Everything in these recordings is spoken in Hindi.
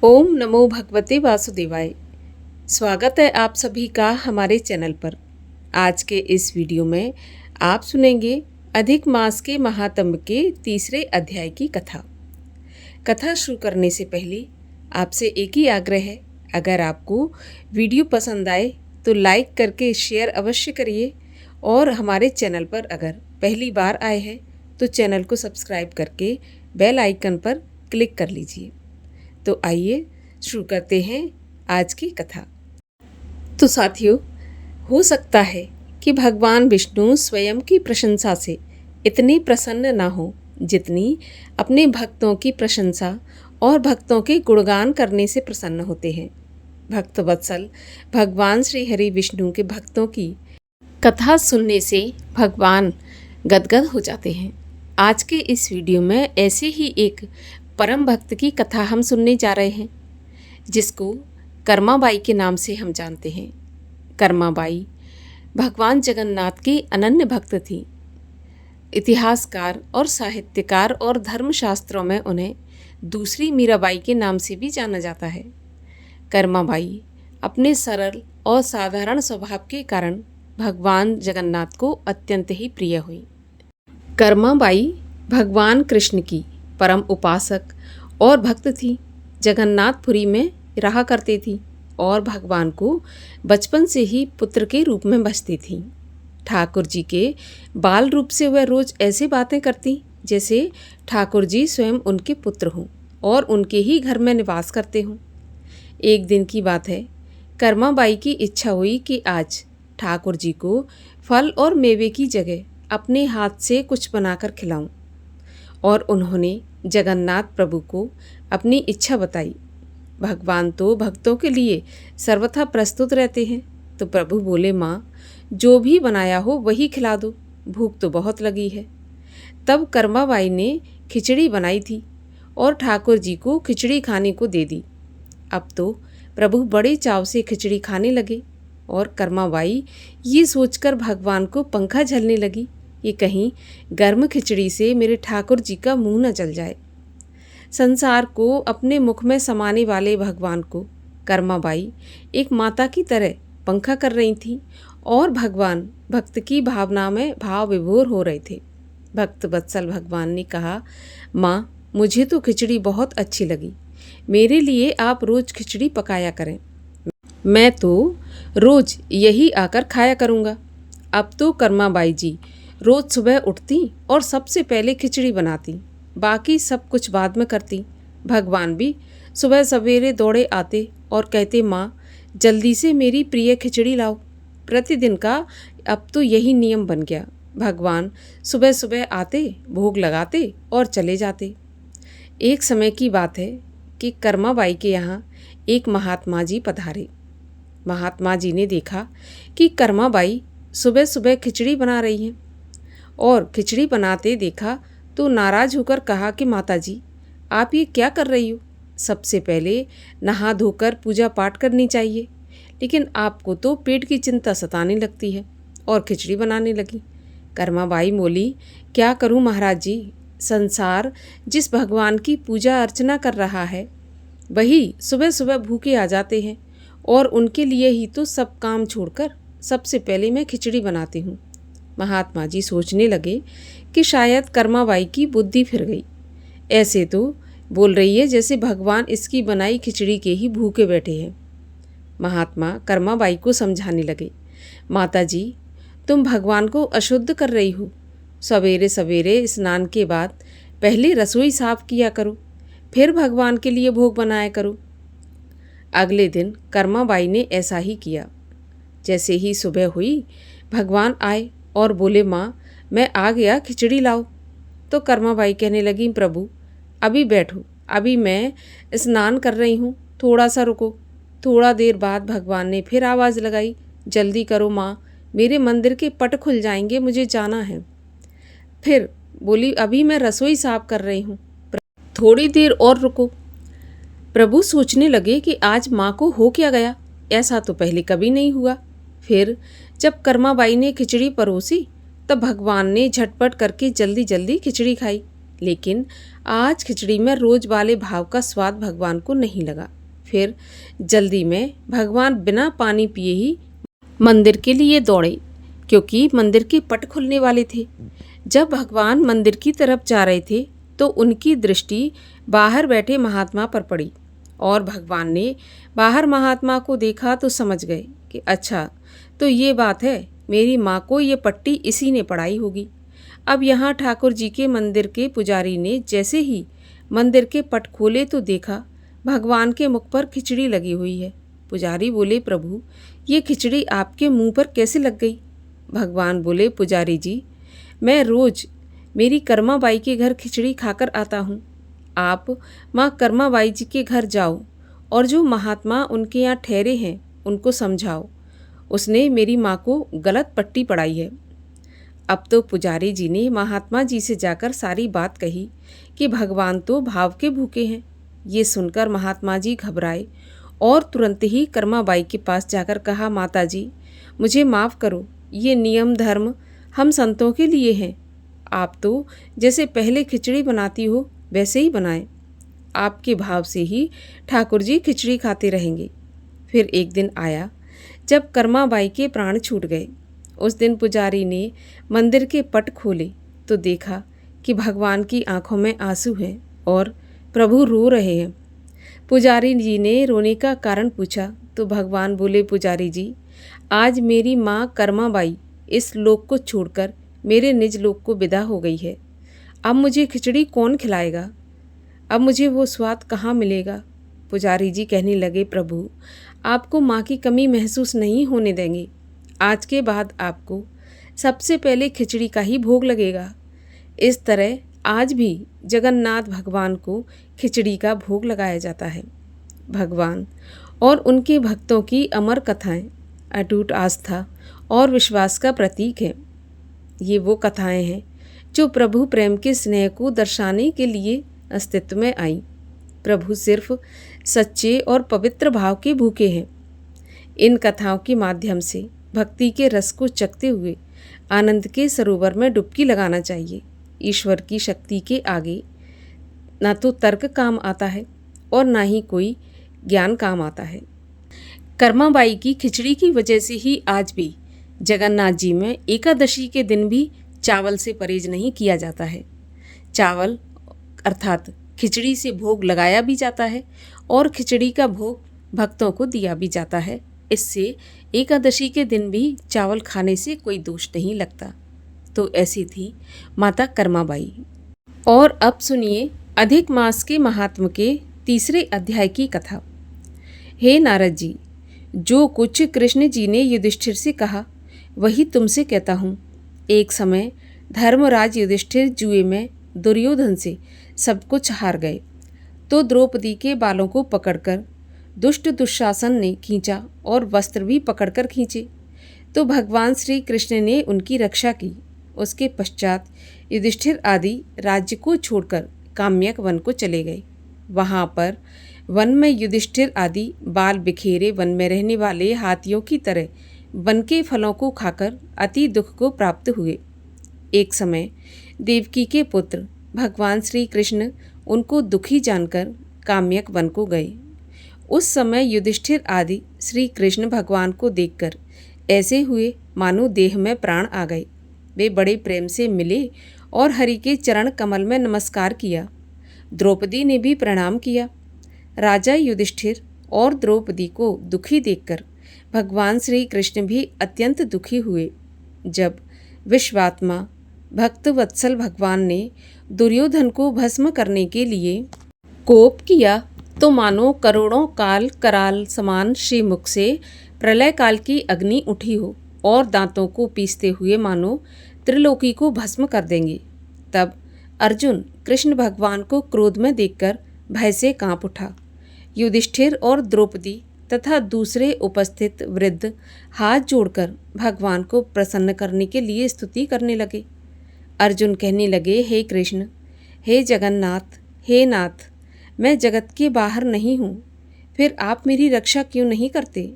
ओम नमो भगवते वासुदेवाय। स्वागत है आप सभी का हमारे चैनल पर। आज के इस वीडियो में आप सुनेंगे अधिक मास के महात्म्य के तीसरे अध्याय की कथा। कथा शुरू करने से पहले आपसे एक ही आग्रह है, अगर आपको वीडियो पसंद आए तो लाइक करके शेयर अवश्य करिए और हमारे चैनल पर अगर पहली बार आए हैं तो चैनल को सब्सक्राइब करके बेल आइकन पर क्लिक कर लीजिए। तो आइए शुरू करते हैं आज की कथा। तो साथियों, हो सकता है कि भगवान विष्णु स्वयं की प्रशंसा से इतनी प्रसन्न ना हो जितनी अपने भक्तों की प्रशंसा और भक्तों के गुणगान करने से प्रसन्न होते हैं। भक्त वत्सल भगवान श्री हरि विष्णु के भक्तों की कथा सुनने से भगवान गदगद हो जाते हैं। आज के इस वीडियो में ऐसे ही एक परम भक्त की कथा हम सुनने जा रहे हैं, जिसको कर्माबाई के नाम से हम जानते हैं। कर्माबाई भगवान जगन्नाथ की अनन्य भक्त थी। इतिहासकार और साहित्यकार और धर्मशास्त्रों में उन्हें दूसरी मीराबाई के नाम से भी जाना जाता है। कर्माबाई अपने सरल और साधारण स्वभाव के कारण भगवान जगन्नाथ को अत्यंत ही प्रिय हुई। कर्माबाई भगवान कृष्ण की परम उपासक और भक्त थी। जगन्नाथपुरी में रहा करती थी और भगवान को बचपन से ही पुत्र के रूप में बसती थी। ठाकुर जी के बाल रूप से वह रोज ऐसे बातें करती जैसे ठाकुर जी स्वयं उनके पुत्र हों और उनके ही घर में निवास करते हों। एक दिन की बात है, कर्माबाई की इच्छा हुई कि आज ठाकुर जी को फल और मेवे की जगह अपने हाथ से कुछ बनाकर खिलाऊं, और उन्होंने जगन्नाथ प्रभु को अपनी इच्छा बताई। भगवान तो भक्तों के लिए सर्वथा प्रस्तुत रहते हैं, तो प्रभु बोले, माँ जो भी बनाया हो वही खिला दो, भूख तो बहुत लगी है। तब कर्माबाई ने खिचड़ी बनाई थी और ठाकुर जी को खिचड़ी खाने को दे दी। अब तो प्रभु बड़े चाव से खिचड़ी खाने लगे और कर्माबाई ये सोचकर भगवान को पंखा झलने लगी कि कहीं गर्म खिचड़ी से मेरे ठाकुर जी का मुंह न जल जाए। संसार को अपने मुख में समाने वाले भगवान को कर्माबाई एक माता की तरह पंखा कर रही थी और भगवान भक्त की भावना में भाव विभोर हो रहे थे। भक्त वत्सल भगवान ने कहा, माँ मुझे तो खिचड़ी बहुत अच्छी लगी, मेरे लिए आप रोज खिचड़ी पकाया करें, मैं तो रोज यही आकर खाया करूँगा। अब तो कर्माबाई जी रोज सुबह उठती और सबसे पहले खिचड़ी बनाती, बाकी सब कुछ बाद में करती। भगवान भी सुबह सवेरे दौड़े आते और कहते, माँ जल्दी से मेरी प्रिय खिचड़ी लाओ। प्रतिदिन का अब तो यही नियम बन गया। भगवान सुबह सुबह आते, भोग लगाते और चले जाते। एक समय की बात है कि कर्माबाई के यहाँ एक महात्मा जी पधारे। महात्मा जी ने देखा कि कर्माबाई सुबह सुबह खिचड़ी बना रही हैं और खिचड़ी बनाते देखा तो नाराज़ होकर कहा कि माता जी आप ये क्या कर रही हो? सबसे पहले नहा धोकर पूजा पाठ करनी चाहिए, लेकिन आपको तो पेट की चिंता सताने लगती है और खिचड़ी बनाने लगी। कर्माबाई बोली, क्या करूं महाराज जी, संसार जिस भगवान की पूजा अर्चना कर रहा है वही सुबह सुबह भूखे आ जाते हैं और उनके लिए ही तो सब काम छोड़कर सबसे पहले मैं खिचड़ी बनाती हूँ। महात्मा जी सोचने लगे कि शायद कर्माबाई की बुद्धि फिर गई। ऐसे तो बोल रही है जैसे भगवान इसकी बनाई खिचड़ी के ही भूखे बैठे हैं। महात्मा कर्माबाई को समझाने लगे, माता जी तुम भगवान को अशुद्ध कर रही हो। सवेरे सवेरे स्नान के बाद पहले रसोई साफ किया करो, फिर भगवान के लिए भोग बनाया करो। अगले दिन कर्माबाई ने ऐसा ही किया। जैसे ही सुबह हुई भगवान आए और बोले, माँ मैं आ गया, खिचड़ी लाओ। तो कर्माबाई कहने लगी, प्रभु अभी बैठो, अभी मैं स्नान कर रही हूँ, थोड़ा सा रुको। थोड़ा देर बाद भगवान ने फिर आवाज़ लगाई, जल्दी करो माँ, मेरे मंदिर के पट खुल जाएंगे, मुझे जाना है। फिर बोली, अभी मैं रसोई साफ कर रही हूँ, थोड़ी देर और रुको। प्रभु सोचने लगे कि आज माँ को हो क्या गया, ऐसा तो पहले कभी नहीं हुआ। फिर जब कर्माबाई ने खिचड़ी परोसी तब भगवान ने झटपट करके जल्दी जल्दी खिचड़ी खाई लेकिन आज खिचड़ी में रोज वाले भाव का स्वाद भगवान को नहीं लगा। फिर जल्दी में भगवान बिना पानी पिए ही मंदिर के लिए दौड़े, क्योंकि मंदिर के पट खुलने वाले थे। जब भगवान मंदिर की तरफ जा रहे थे तो उनकी दृष्टि बाहर बैठे महात्मा पर पड़ी, और भगवान ने बाहर महात्मा को देखा तो समझ गए कि अच्छा, तो ये बात है, मेरी माँ को ये पट्टी इसी ने पढ़ाई होगी। अब यहाँ ठाकुर जी के मंदिर के पुजारी ने जैसे ही मंदिर के पट खोले तो देखा भगवान के मुख पर खिचड़ी लगी हुई है। पुजारी बोले, प्रभु, ये खिचड़ी आपके मुंह पर कैसे लग गई? भगवान बोले, पुजारी जी, मैं रोज मेरी कर्माबाई के घर खिचड़ी खाकर आता हूँ। आप माँ कर्माबाई जी के घर जाओ और जो महात्मा उनके यहाँ ठहरे हैं उनको समझाओ, उसने मेरी माँ को गलत पट्टी पढ़ाई है। अब तो पुजारी जी ने महात्मा जी से जाकर सारी बात कही कि भगवान तो भाव के भूखे हैं। ये सुनकर महात्मा जी घबराए और तुरंत ही कर्माबाई के पास जाकर कहा, माता जी, मुझे माफ़ करो, ये नियम धर्म हम संतों के लिए हैं। आप तो जैसे पहले खिचड़ी बनाती हो वैसे ही बनाएं। आपके भाव से ही ठाकुर जी खिचड़ी खाते रहेंगे। फिर एक दिन आया जब कर्माबाई के प्राण छूट गए। उस दिन पुजारी ने मंदिर के पट खोले तो देखा कि भगवान की आंखों में आंसू हैं और प्रभु रो रहे हैं। पुजारी जी ने रोने का कारण पूछा तो भगवान बोले, पुजारी जी, आज मेरी माँ कर्माबाई इस लोक को छोड़कर मेरे निज लोक को विदा हो गई है। अब मुझे खिचड़ी कौन खिलाएगा? अब मुझे वो स्वाद कहाँ मिलेगा? पुजारी जी कहने लगे, प्रभु, आपको माँ की कमी महसूस नहीं होने देंगे। आज के बाद आपको सबसे पहले खिचड़ी का ही भोग लगेगा। इस तरह आज भी जगन्नाथ भगवान को खिचड़ी का भोग लगाया जाता है। भगवान और उनके भक्तों की अमर कथाएं अटूट आस्था और विश्वास का प्रतीक हैं। ये वो कथाएं हैं जो प्रभु प्रेम के स्नेह को दर्शाने के लिए अस्तित्व में आई। प्रभु सिर्फ सच्चे और पवित्र भाव के भूखे हैं। इन कथाओं के माध्यम से भक्ति के रस को चखते हुए आनंद के सरोवर में डुबकी लगाना चाहिए। ईश्वर की शक्ति के आगे ना तो तर्क काम आता है और ना ही कोई ज्ञान काम आता है। कर्माबाई की खिचड़ी की वजह से ही आज भी जगन्नाथ जी में एकादशी के दिन भी चावल से परहेज नहीं किया जाता है। चावल अर्थात खिचड़ी से भोग लगाया भी जाता है और खिचड़ी का भोग भक्तों को दिया भी जाता है। इससे एकादशी के दिन भी चावल खाने से कोई दोष नहीं लगता। तो ऐसी थी माता कर्माबाई। और अब सुनिए अधिक मास के महात्म के तीसरे अध्याय की कथा। हे नारद जी, जो कुछ कृष्ण जी ने युधिष्ठिर से कहा वही तुमसे कहता हूँ। एक समय धर्मराज युधिष्ठिर जुए में दुर्योधन से सब कुछ हार गए तो द्रौपदी के बालों को पकड़कर दुष्ट दुशासन ने खींचा और वस्त्र भी पकड़कर खींचे तो भगवान श्री कृष्ण ने उनकी रक्षा की। उसके पश्चात युधिष्ठिर आदि राज्य को छोड़कर काम्यक वन को चले गए। वहाँ पर वन में युधिष्ठिर आदि बाल बिखेरे वन में रहने वाले हाथियों की तरह वन के फलों को खाकर अति दुख को प्राप्त हुए। एक समय देवकी के पुत्र भगवान श्री कृष्ण उनको दुखी जानकर काम्यक वन को गए। उस समय युधिष्ठिर आदि श्री कृष्ण भगवान को देखकर ऐसे हुए मानो देह में प्राण आ गए। वे बड़े प्रेम से मिले और हरि के चरण कमल में नमस्कार किया। द्रौपदी ने भी प्रणाम किया। राजा युधिष्ठिर और द्रौपदी को दुखी देखकर भगवान श्री कृष्ण भी अत्यंत दुखी हुए। जब विश्वात्मा भक्त वत्सल भगवान ने दुर्योधन को भस्म करने के लिए कोप किया तो मानो करोड़ों काल कराल समान श्रीमुख से प्रलय काल की अग्नि उठी हो और दांतों को पीसते हुए मानो त्रिलोकी को भस्म कर देंगे। तब अर्जुन कृष्ण भगवान को क्रोध में देखकर भय से कांप उठा। युधिष्ठिर और द्रौपदी तथा दूसरे उपस्थित वृद्ध हाथ जोड़कर भगवान को प्रसन्न करने के लिए स्तुति करने लगे। अर्जुन कहने लगे, हे कृष्ण, हे जगन्नाथ, हे नाथ, मैं जगत के बाहर नहीं हूँ, फिर आप मेरी रक्षा क्यों नहीं करते?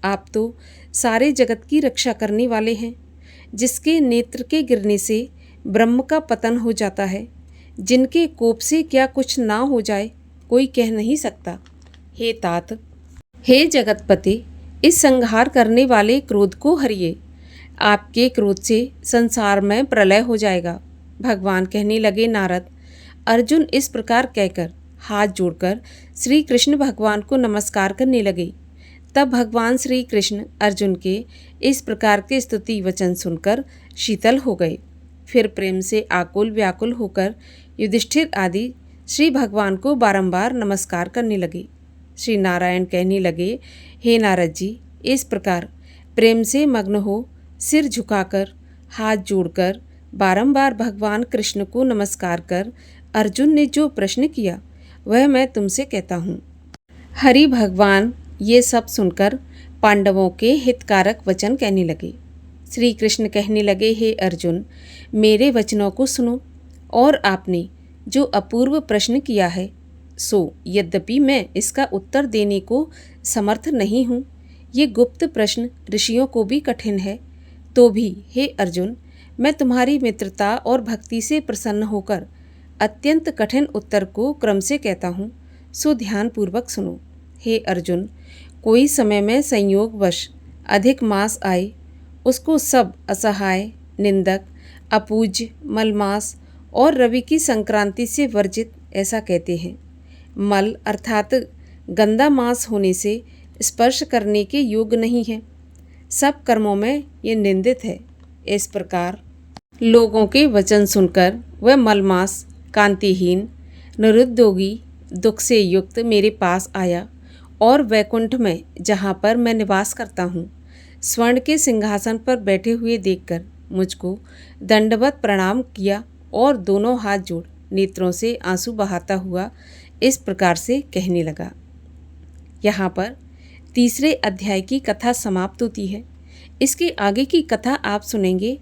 आप तो सारे जगत की रक्षा करने वाले हैं। जिसके नेत्र के गिरने से ब्रह्म का पतन हो जाता है, जिनके कोप से क्या कुछ ना हो जाए कोई कह नहीं सकता। हे तात, हे जगतपते, इस संहार करने वाले क्रोध को हरिए। आपके क्रोध से संसार में प्रलय हो जाएगा। भगवान कहने लगे, नारद, अर्जुन इस प्रकार कहकर हाथ जोड़कर श्री कृष्ण भगवान को नमस्कार करने लगे। तब भगवान श्री कृष्ण अर्जुन के इस प्रकार के स्तुति वचन सुनकर शीतल हो गए। फिर प्रेम से आकुल व्याकुल होकर युधिष्ठिर आदि श्री भगवान को बारंबार नमस्कार करने लगे। श्री नारायण कहने लगे, हे नारद जी, इस प्रकार प्रेम से मग्न हो सिर झुकाकर हाथ जोड़कर बारंबार भगवान कृष्ण को नमस्कार कर अर्जुन ने जो प्रश्न किया वह मैं तुमसे कहता हूँ। हरि भगवान ये सब सुनकर पांडवों के हितकारक वचन कहने लगे। श्री कृष्ण कहने लगे, हे अर्जुन, मेरे वचनों को सुनो। और आपने जो अपूर्व प्रश्न किया है सो यद्यपि मैं इसका उत्तर देने को समर्थ नहीं हूँ, ये गुप्त प्रश्न ऋषियों को भी कठिन है, तो भी हे अर्जुन, मैं तुम्हारी मित्रता और भक्ति से प्रसन्न होकर अत्यंत कठिन उत्तर को क्रम से कहता हूँ, सो ध्यानपूर्वक सुनो। हे अर्जुन, कोई समय में संयोगवश अधिक मास आए, उसको सब असहाय, निंदक, अपूज्य, मलमास और रवि की संक्रांति से वर्जित ऐसा कहते हैं। मल अर्थात गंदा मांस होने से स्पर्श करने के योग्य नहीं है। सब कर्मों में ये निंदित है। इस प्रकार लोगों के वचन सुनकर वह मलमास कांतिहीन निरुद्योगी दुख से युक्त मेरे पास आया और वैकुंठ में जहाँ पर मैं निवास करता हूँ स्वर्ण के सिंहासन पर बैठे हुए देखकर मुझको दंडवत प्रणाम किया और दोनों हाथ जोड़ नेत्रों से आंसू बहाता हुआ इस प्रकार से कहने लगा। यहाँ पर तीसरे अध्याय की कथा समाप्त होती है। इसके आगे की कथा आप सुनेंगे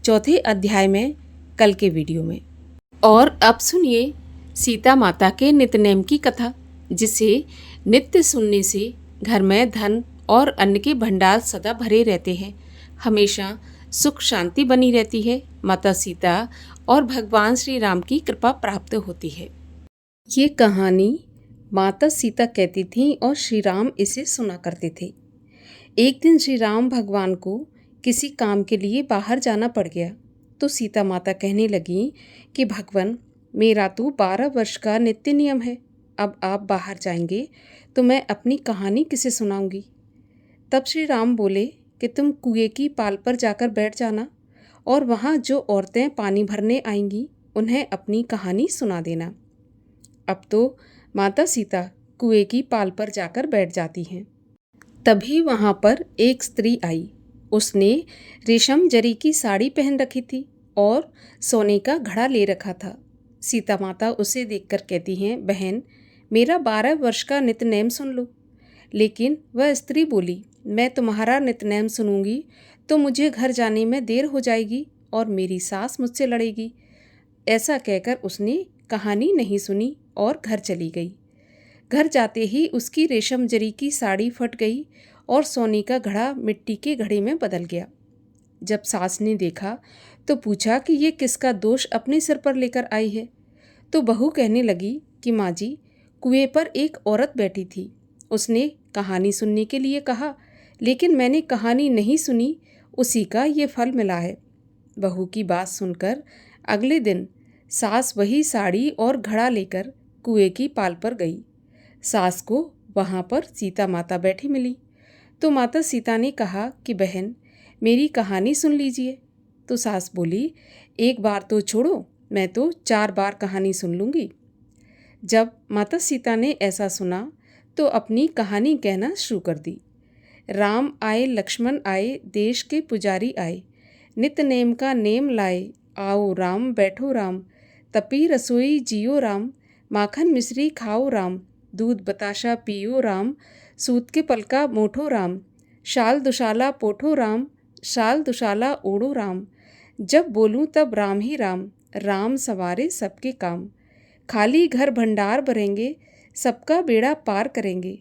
चौथे अध्याय में कल के वीडियो में। और अब सुनिए सीता माता के नित्यनेम की कथा, जिसे नित्य सुनने से घर में धन और अन्न के भंडार सदा भरे रहते हैं, हमेशा सुख शांति बनी रहती है, माता सीता और भगवान श्री राम की कृपा प्राप्त होती है। ये कहानी माता सीता कहती थीं और श्री राम इसे सुना करते थे। एक दिन श्री राम भगवान को किसी काम के लिए बाहर जाना पड़ गया तो सीता माता कहने लगी कि भगवान, मेरा तो 12 वर्ष का नित्य नियम है, अब आप बाहर जाएंगे तो मैं अपनी कहानी किसे सुनाऊंगी। तब श्री राम बोले कि तुम कुएं की पाल पर जाकर बैठ जाना और वहाँ जो औरतें पानी भरने आएंगी उन्हें अपनी कहानी सुना देना। अब तो माता सीता कुएं की पाल पर जाकर बैठ जाती हैं। तभी वहाँ पर एक स्त्री आई। उसने रेशम जरी की साड़ी पहन रखी थी और सोने का घड़ा ले रखा था। सीता माता उसे देखकर कहती हैं, बहन, मेरा 12 वर्ष का नित्यनेम सुन लो। लेकिन वह स्त्री बोली, मैं तुम्हारा नित्यनेम सुनूंगी तो मुझे घर जाने में देर हो जाएगी और मेरी सास मुझसे लड़ेगी। ऐसा कहकर उसने कहानी नहीं सुनी और घर चली गई। घर जाते ही उसकी रेशम जरी की साड़ी फट गई और सोने का घड़ा मिट्टी के घड़े में बदल गया। जब सास ने देखा तो पूछा कि ये किसका दोष अपने सिर पर लेकर आई है। तो बहू कहने लगी कि माँ जी, कुएं पर एक औरत बैठी थी, उसने कहानी सुनने के लिए कहा, लेकिन मैंने कहानी नहीं सुनी, उसी का ये फल मिला है। बहू की बात सुनकर अगले दिन सास वही साड़ी और घड़ा लेकर कुएं की पाल पर गई। सास को वहाँ पर सीता माता बैठी मिली तो माता सीता ने कहा कि बहन, मेरी कहानी सुन लीजिए। तो सास बोली, एक बार तो छोड़ो, मैं तो 4 बार कहानी सुन लूँगी। जब माता सीता ने ऐसा सुना तो अपनी कहानी कहना शुरू कर दी। राम आए, लक्ष्मण आए, देश के पुजारी आए, नित नेम का नेम लाए, आओ राम बैठो राम, तपी रसोई जियो राम, माखन मिश्री खाओ राम, दूध बताशा पियो राम, सूत के पलका मोठो राम, शाल दुशाला पोठो राम, शाल दुशाला ओढ़ो राम, जब बोलूँ तब राम ही राम, राम सवारे सबके काम, खाली घर भंडार भरेंगे, सबका बेड़ा पार करेंगे,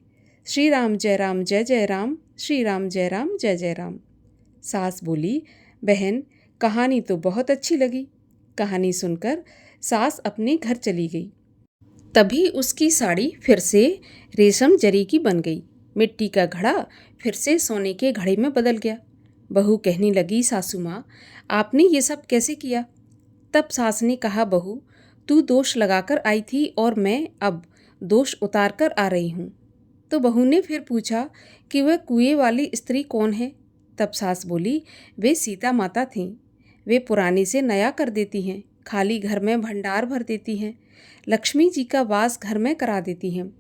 श्री राम जय जय राम, श्री राम जय जय राम। सास बोली, बहन, कहानी तो बहुत अच्छी लगी। कहानी सुनकर सास अपने घर चली गई। तभी उसकी साड़ी फिर से रेशम जरी की बन गई। मिट्टी का घड़ा फिर से सोने के घड़े में बदल गया। बहू कहने लगी, सासू माँ, आपने ये सब कैसे किया? तब सास ने कहा, बहू, तू दोष लगाकर आई थी और मैं अब दोष उतार कर आ रही हूँ। तो बहू ने फिर पूछा कि वह कुएं वाली स्त्री कौन है? तब सास बोली, वे सीता माता थीं। वे पुराने से नया कर देती हैं, खाली घर में भंडार भर देती हैं, लक्ष्मी जी का वास घर में करा देती हैं,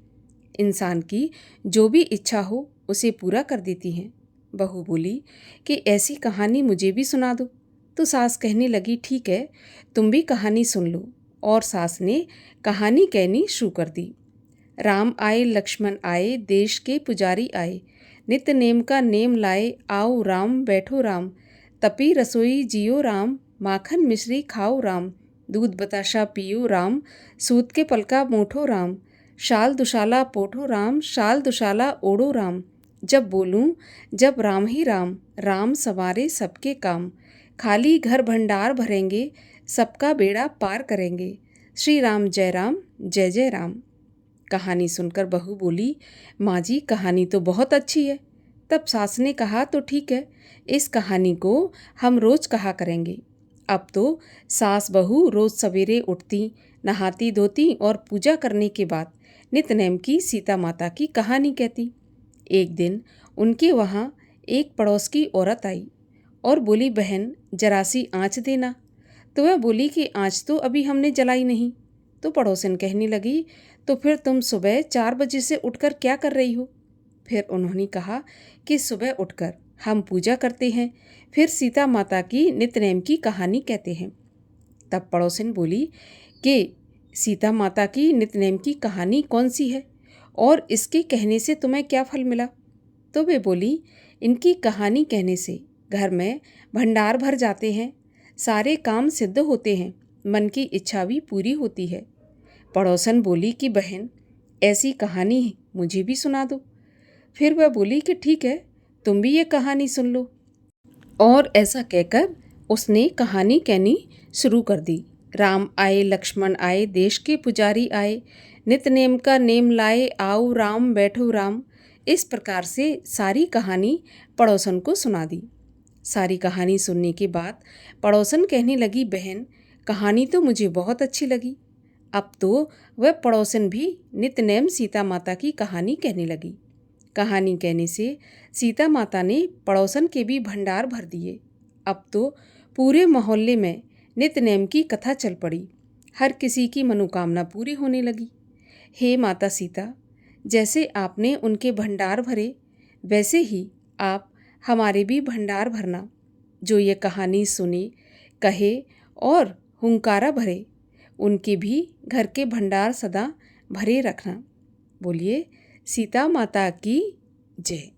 इंसान की जो भी इच्छा हो उसे पूरा कर देती हैं। बहू बोली कि ऐसी कहानी मुझे भी सुना दो। तो सास कहने लगी, ठीक है, तुम भी कहानी सुन लो। और सास ने कहानी कहनी शुरू कर दी। राम आए लक्ष्मण आए, देश के पुजारी आए, नित्य नेम का नेम लाए, आओ राम बैठो राम, तपी रसोई जियो राम, माखन मिश्री खाओ राम, दूध बताशा पियो राम, सूत के पलका मोठो राम, शाल दुशाला पोठो राम, शाल दुशाला ओढ़ो राम, जब बोलूं जब राम ही राम, राम सवारे सबके काम, खाली घर भंडार भरेंगे, सबका बेड़ा पार करेंगे, श्री राम जय जय राम। कहानी सुनकर बहू बोली, माँ जी, कहानी तो बहुत अच्छी है। तब सास ने कहा, तो ठीक है, इस कहानी को हम रोज कहा करेंगे। अब तो सास बहू रोज सवेरे उठती, नहाती धोती और पूजा करने के बाद नित्यनेम की सीता माता की कहानी कहती। एक दिन उनके वहाँ एक पड़ोस की औरत आई और बोली, बहन, जरा सी आँच देना। तो वह बोली कि आँच तो अभी हमने जलाई नहीं। तो पड़ोसन कहने लगी, तो फिर तुम सुबह 4 बजे से उठकर क्या कर रही हो? फिर उन्होंने कहा कि सुबह उठकर हम पूजा करते हैं, फिर सीता माता की नित्यनेम की कहानी कहते हैं। तब पड़ोसन बोली कि सीता माता की नित्यनेम की कहानी कौन सी है और इसके कहने से तुम्हें क्या फल मिला? तो वे बोली, इनकी कहानी कहने से घर में भंडार भर जाते हैं, सारे काम सिद्ध होते हैं, मन की इच्छा भी पूरी होती है। पड़ोसन बोली कि बहन, ऐसी कहानी मुझे भी सुना दो। फिर वह बोली कि ठीक है, तुम भी ये कहानी सुन लो। और ऐसा कहकर उसने कहानी कहनी शुरू कर दी। राम आए लक्ष्मण आए, देश के पुजारी आए, नित्य नेम का नेम लाए, आओ राम बैठो राम। इस प्रकार से सारी कहानी पड़ोसन को सुना दी। सारी कहानी सुनने के बाद पड़ोसन कहने लगी, बहन, कहानी तो मुझे बहुत अच्छी लगी। अब तो वह पड़ोसन भी नित्यनेम सीता माता की कहानी कहने लगी। कहानी कहने से सीता माता ने पड़ोसन के भी भंडार भर दिए। अब तो पूरे मोहल्ले में नित्यनेम की कथा चल पड़ी। हर किसी की मनोकामना पूरी होने लगी। हे माता सीता, जैसे आपने उनके भंडार भरे, वैसे ही आप हमारे भी भंडार भरना। जो ये कहानी सुने, कहे और हुंकारा भरे, उनके भी घर के भंडार सदा भरे रखना। बोलिए सीता माता की जय।